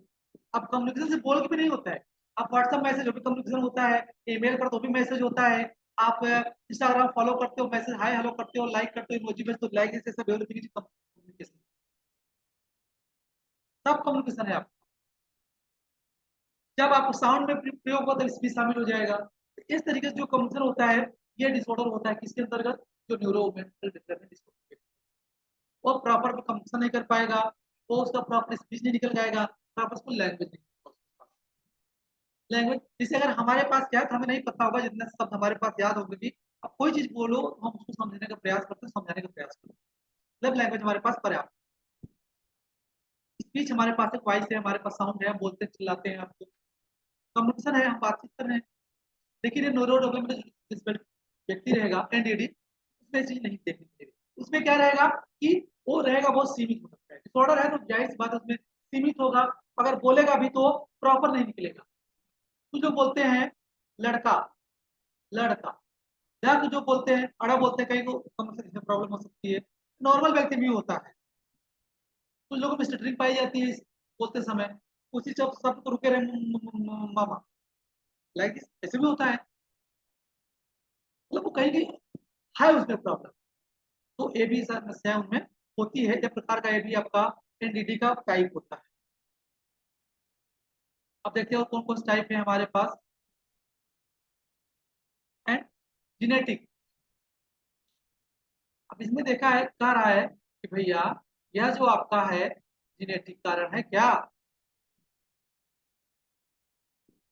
अब कम्युनिकेशन से बोल के भी नहीं होता है, आप व्हाट्सएप मैसेज भी कम्युनिकेशन होता है, ईमेल पर तो भी मैसेज होता है, आप इंस्टाग्राम फॉलो करते हो, मैसेज हाय हेलो करते हो, लाइक करते हो, इमोजी भेजते हो, लाइक जैसे सब कम्युनिकेशन, सब कम्युनिकेशन है आप। जब आप साउंड में प्रयोग होगा तो स्पीच शामिल हो जाएगा। तो इस तरीके से जो कम्युनिकेशन होता है, ये डिसऑर्डर होता है किसके अंतर्गत, जो न्यूरोमेंटल डिसऑर्डर, वो प्रॉपर कम्युनिकेशन नहीं कर पाएगा, वो उसका प्रॉपर स्पीच नहीं निकल जाएगा, प्रॉपर उसको लैंग्वेज नहीं, लैंग्वेज जिसे अगर हमारे पास क्या है तो हमें नहीं पता होगा, जितने शब्द हमारे पास याद होंगे भी, अब कोई चीज बोलो तो हम उसको समझने का प्रयास करते हैं, समझाने का प्रयास करते हैं, मतलब लैंग्वेज हमारे पास पर्याप्त। स्पीच हमारे पास एक वॉइस है, हमारे पास साउंड है, हम बोलते हैं, चिल्लाते हैं, आपको कम्युनिकेशन है, हम बातचीत कर रहे हैं। लेकिन ये न्यूरो डेवलपमेंट व्यक्ति रहेगा एनडीडी, उसमें चीज नहीं देखने मिलेगी। उसमें क्या रहेगा कि वो रहेगा बहुत सीमित हो सकता है, डिसऑर्डर है तो जाहिर सी बात है उसमें सीमित होगा, अगर बोलेगा भी तो प्रॉपर नहीं निकलेगा। तो जो बोलते हैं लड़का, लड़का, या तो जो बोलते हैं अड़ा बोलते हैं, कहीं को कम्युनिकेशन प्रॉब्लम हो सकती है, नॉर्मल व्यक्ति में भी होता है। कुछ लोगों में स्टटरिंग पाई जाती है बोलते समय, उसी शब्द को रुके रहे मामा, लाइक ऐसे भी होता है, मतलब वो कहीं कहीं है उसमें प्रॉब्लम। तो ये भी समस्याएं उनमें होती है। एक प्रकार का ये भी आपका एनडीडी का टाइप होता है। अब देखते हैं और कौन कौन सा टाइप है हमारे पास। एंड जेनेटिक, अब इसमें देखा है, कह रहा है कि भैया यह जो आपका है जेनेटिक कारण है क्या,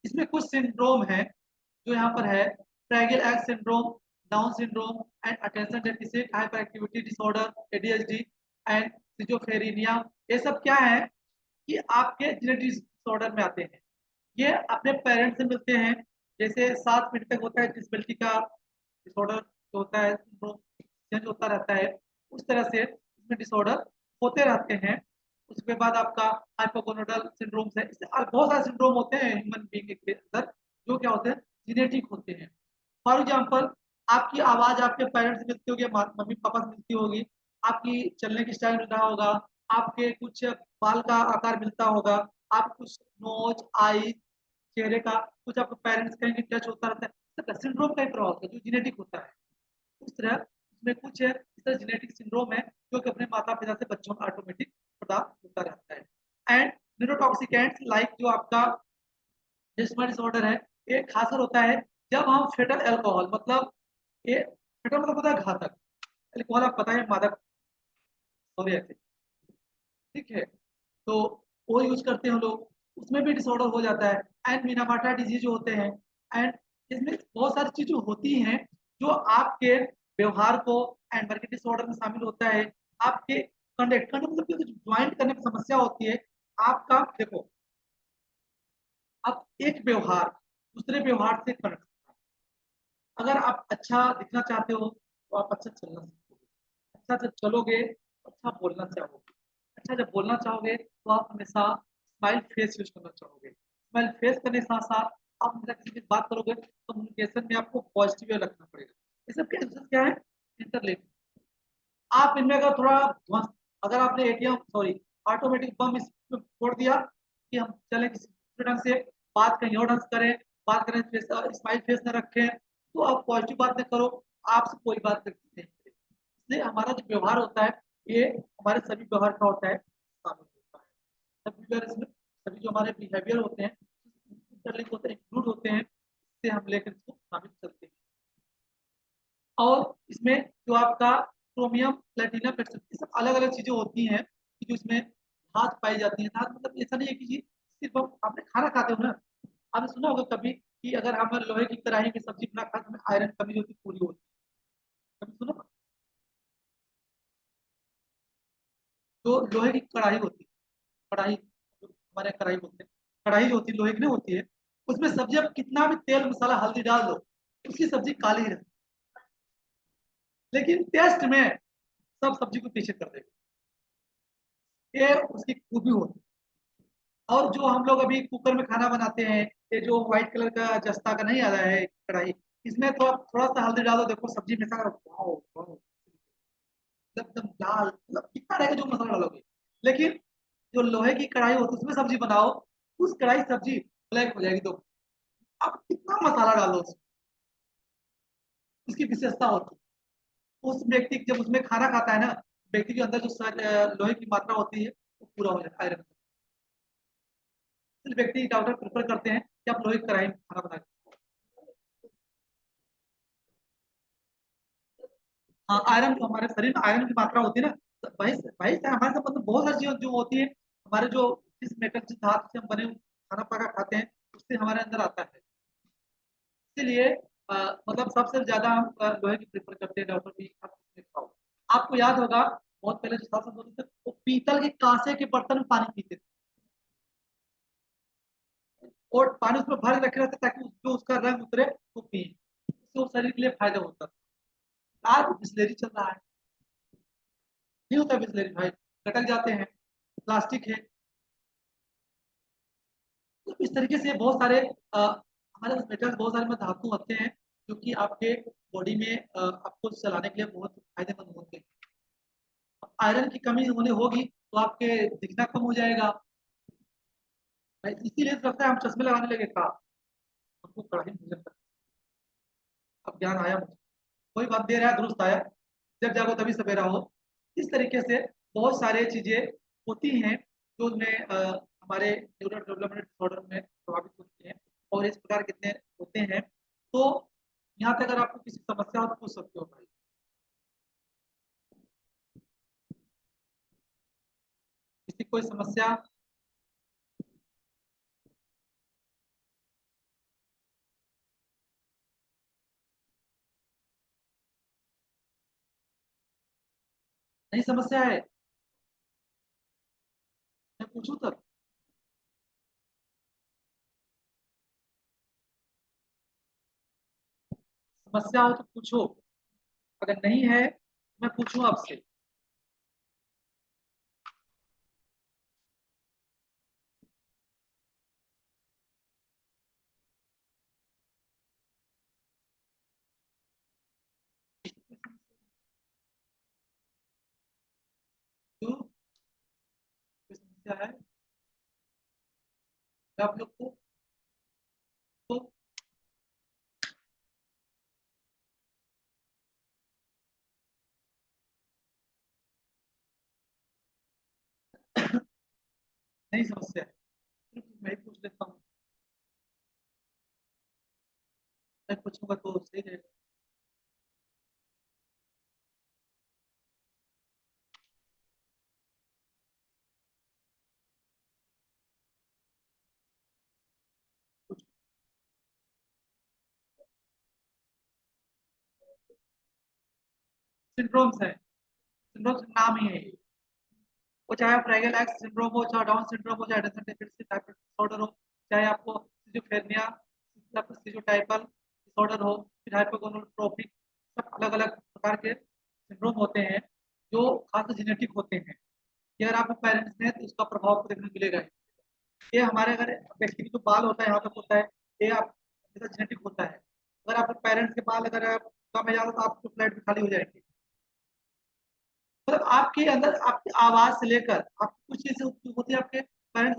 इसमें कुछ सिंड्रोम है जो यहाँ पर है, fragile X syndrome, down syndrome and attention deficit hyperactivity disorder, ADHD and schizophrenia. ये सब क्या है कि आपके जेनेटिक डिसऑर्डर में आते हैं। ये अपने पेरेंट्स से मिलते हैं, जैसे 7 मिनट तक होता है डिसेबिलिटी का डिसऑर्डर जो होता है, सिंड्रोम चेंज होता रहता है, उस तरह से इसमें डिसऑर्डर होते रहते हैं। उसके बाद आपका हाइपोगोनाडल सिंड्रोम है, इससे और बहुत सारे सिंड्रोम होते हैं ह्यूमन बीइंग के अंदर जो क्या होते हैं, जेनेटिक होते हैं। फॉर एग्जांपल, आपकी आवाज आपके पेरेंट्स से मिलती होगी, मम्मी पापा से मिलती होगी, आपकी चलने की स्टाइल मिल रहा होगा, आपके कुछ बाल का आकार मिलता होगा, आप कुछ नोज आई चेहरे का कुछ आपके पेरेंट्स कहीं टच होता रहता है, सिंड्रोम का ही प्रभाव होता है जो जेनेटिक होता है। उस तरह इसमें कुछ है, इस तरह जेनेटिक सिंड्रोम है जो कि अपने माता पिता से बच्चों में ऑटोमेटिक प्रदान होता रहता है। एंड न्यूरोटॉक्सिकेंट्स लाइक जो आपका जिस्म डिसऑर्डर है, ये खासकर होता है जब हम फेटल अल्कोहल, मतलब ये फेटल मतलब होता है घातक, अल्कोहल आप पता है मादक पदार्थ, ठीक है, तो वो यूज करते हैं लोग, उसमें भी डिसऑर्डर हो जाता है। एंड मीनामाटा डिजीज जो होते हैं, एंड इसमें बहुत सारी चीजें होती हैं जो आपके व्यवहार को एंड मार्केट डिसऑर्डर में शामिल होता है। आपके कंडक्ट कंडक्ट मतलब कि ज्वाइंट करने में समस्या होती है। आपका देखो, अब एक व्यवहार दूसरे व्यवहार से कनेक्ट, अगर आप अच्छा दिखना चाहते हो तो आप अच्छा चलना सीखोगे, अच्छा जब चलोगे तो अच्छा बोलना चाहोगे, अच्छा जब बोलना चाहोगे तो आप हमेशा स्माइल फेस यूज करना चाहोगे, स्माइल फेस करने के साथ साथ आप हमेशा किसी की बात करोगे तो कम्युनिकेशन में आपको पॉजिटिव रखना पड़ेगा। ये सब क्या है, इंटरलिंक। आप इनमें अगर थोड़ा अगर आपने एटीएम सॉरी ऑटोमेटिक बम इसमें छोड़ दिया कि हम चले किसी दूसरे ढंग से बात कहीं और ढंग से करें, बात करें फेस स्माइल फेस न रखें, तो आप पॉजिटिव बात न करो, आपसे कोई बात नहीं करेगी। इसलिए हमारा जो व्यवहार होता है ये हमारे सभी व्यवहार का होता है, शामिल होता है सभी व्यवहार, इसमें सभी जो हमारे बिहेवियर होते हैं इंटरलिंक होते हैं, इंक्लूड होते हैं, इससे हम लेकर इसको शामिल चलते हैं। और इसमें जो आपका क्रोमियम प्लेटिनम ये सब अलग अलग चीजें होती हैं कि जो इसमें धात पाई जाती है। धात मतलब ऐसा नहीं है कि जी सिर्फ हम आपने खाना खाते हो ना, आपने सुना होगा कभी कि अगर हम लोहे की कढ़ाई की सब्जी बना खाते हैं आयरन कमी होती पूरी होती है, कभी सुना? जो लोहे की कढ़ाई होती है, कढ़ाई जो हमारे कढ़ाई बोलते हैं, कढ़ाई जो होती है लोहे की नहीं होती है, उसमें सब्जी आप कितना भी तेल मसाला हल्दी डाल दो उसकी सब्जी काली ही रहती है, लेकिन टेस्ट में सब सब्जी को पीछे कर देगा, ये उसकी खूबी होती है। और जो हम लोग अभी कुकर में खाना बनाते हैं, ये जो व्हाइट कलर का जस्ता का नहीं आ रहा है कढ़ाई, इसमें तो आप थोड़ा सा हल्दी डालो, देखो सब्जी में वाओ वाओ, एकदम लाल, मतलब कितना रहेगा जो मसाला डालोगे। लेकिन जो लोहे की कढ़ाई होती है उसमें सब्जी बनाओ, उस कढ़ाई सब्जी ब्लैक हो जाएगी, तो आप कितना मसाला डालो उसकी विशेषता होती है। उस व्यक्ति जब उसमें खाना खाता है ना, व्यक्ति के अंदर जो लोहे की मात्रा होती है वो पूरा हो जाता है, आयरन। व्यक्ति डॉक्टर प्रेफर करते हैं कि आप लोहे की कढ़ाई में खाना बना। हाँ, आयरन जो हमारे शरीर में आयरन की मात्रा होती है ना, तो वही वही से हमारे साथ मतलब बहुत सारी चीजें जो होती है, हमारे जो जिस मेटल जिस धातु से हम बने हुए खाना पका खाते हैं उससे हमारे अंदर आता है। इसीलिए मतलब सबसे ज्यादा हम लोहे की प्रेफर करते हैं डॉक्टर भी आप इसमें खाओ। आपको याद होगा बहुत पहले जो शासन होते थे वो पीतल के कांसे के बर्तन में पानी पीते थे, और पानी उसमें भर के रखे रहते ताकि जो उसका रंग उतरे वो पिए, इससे वो शरीर के लिए फायदा होता था। आज बिस्लेरी चल रहा है, नहीं होता बिस्लेरी भाई, कटक जाते हैं, प्लास्टिक है। तो इस तरीके से बहुत सारे हमारे मेटल्स बहुत सारे में धातु होते हैं जो कि आपके बॉडी में आपको चलाने के लिए बहुत फायदेमंद होते हैं। आयरन की कमी होने होगी तो आपके दिखना कम हो जाएगा भाई, इसीलिए तो लगता है हम चश्मे लगाने लगे का, हमको कड़ा ही भोजन करना। अब ज्ञान आया मुझे, कोई बात, दे रहा है दुरुस्त आया। जब जागो तभी सवेरा हो। इस तरीके से बहुत सारे चीजें होती हैं जो उनमें हमारे न्यूरल डेवलपमेंट डिसऑर्डर में प्रभावित होती हैं, और इस प्रकार कितने होते हैं। तो यहाँ पे अगर आपको किसी समस्या हो तो पूछ सकते हो भाई। किसी कोई समस्या? नहीं समस्या है? मैं पूछूं तब? समस्या हो तो पूछो, अगर नहीं है मैं पूछूं आपसे? क्यों, कोई समस्या है क्या आप लोग को? तो नहीं समस्या है, सिर्फ मैं ही पूछ लेता हूँ। मैं पूछूंगा तो सही रहेगा। सिंड्रोम्स है, सिंड्रोम्स नाम ही है ये। वो चाहे आप फ्रैगल एक्स सिंड्रोम हो, चाहे डाउन सिंड्रोम हो, चाहे एंडरसन डेफिसिएंसी टाइप डिसऑर्डर हो, चाहे आपको सिजोफ्रेनिया या फिर सिजोटाइपल डिसऑर्डर हो, फिर हाइपोगोनोट्रोपिक, सब अलग अलग प्रकार के सिंड्रोम होते हैं जो खास जेनेटिक होते हैं। ये अगर आपके पेरेंट्स में है तो उसका प्रभाव आपको देखने को मिलेगा ही। ये हमारे अगर व्यक्ति की जो बाल होता है यहाँ तक होता है, ये आप जेनेटिक होता है। अगर आपके पेरेंट्स के बाल अगर आप कम है ज्यादा तो आपको फ्लैट भी खाली हो जाएंगे। मतलब आपके अंदर आपकी आवाज से लेकर आपकी कुछ चीजें होती है आपके